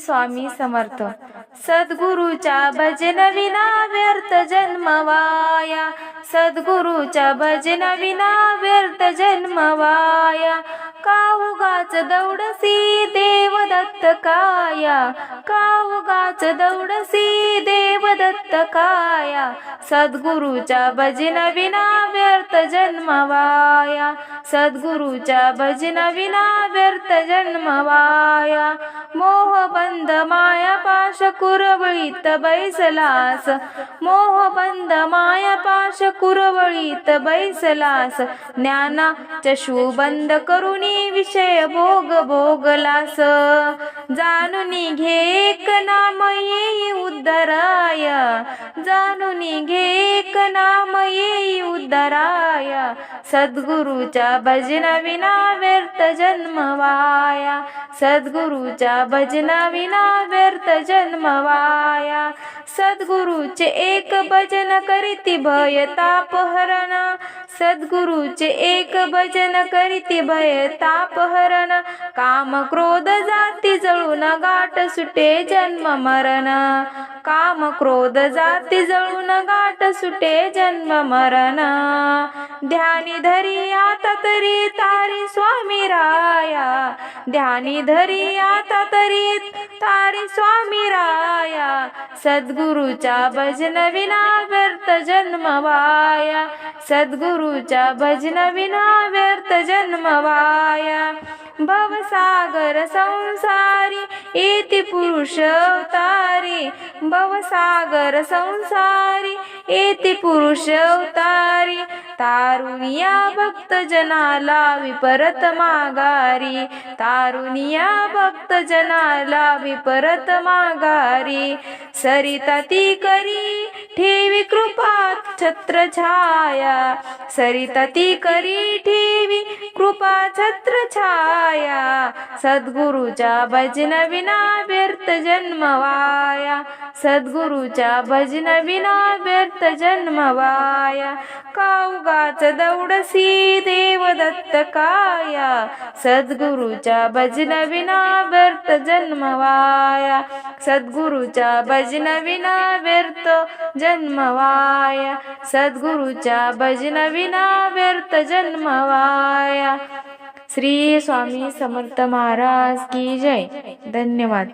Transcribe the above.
स्वामी समर्थ. सद्गुरूच्या भजन विना व्यर्थ जन्म वाया, सद्गुरूच्या भजन विना व्यर्थ जन्म वाया. का उगाच दौडसी देवदत्त काया, का उगाच दौडसी देवदत्त काया. सद्गुरूच्या भजन विना व्यर्थ जन्म वाया, सद्गुरूच्या भजन विना व्यर्थ जन्म वाया. मोहबंध माया पाश कुरवळीत बैसलास, मोहबंध माया पाश कुरवळीत बैसलास. ज्ञाना चशू बंद करुणी विषय भोग भोगलास. जाणून घे एक नाम येई उद्धराय, जाणून घे एक नाम येई उद्धराय. सद्गुरूच्या भजन विना व्यर्थ जन्म वाया, सद्गुरूच्या भजन विना व्यर्थ जन्म वाया. सद्गुरूचे एक भजन करीती भय ताप हरण, सद्गुरूचे एक भजन करीती भय ताप हरण. काम क्रोध जाती जळून गाठ सुटे जन्म मरण, काम क्रोध जाती जळून गाठ सुटे जन्म मरण. ध्यानी धरी आता तरी तारी स्वामी राया, ध्यानी धरी आता तरी तारी स्वामी राया. सद्गुरूच्या भजन विना व्यर्थ जन्म वाया, सद्गुरूच्या भजन विना व्यर्थ जन्म वाया. भवसागर संसारी येती पुरुष अवतारी, भवसागर संसारी येती पुरुष अवतारी. तारुनिया भक्त जनाला विपरत माघारी, तारुनिया भक्त जनाला विपरत माघारी. सरिता ती करी ठेवी कृपा छत्र छाया, सरिता ती करी ठेवी कृपा छत्र छाया. सद्गुरूच्या भजन विना व्यर्थ जन्म वाया, सद्गुरूच्या भजन विना व्यर्थ जन्म वाया. का उगाच दौडसी देवदत्त काया, सद्गुरूच्या भजन विना व्यर्थ जन्म वाया, सद्गुरूच्या भजन विना व्यर्थ जन्म वाया, सद्गुरूच्या भजन विना व्यर्थ जन्म वाया. श्री स्वामी समर्थ महाराज की जय. धन्यवाद.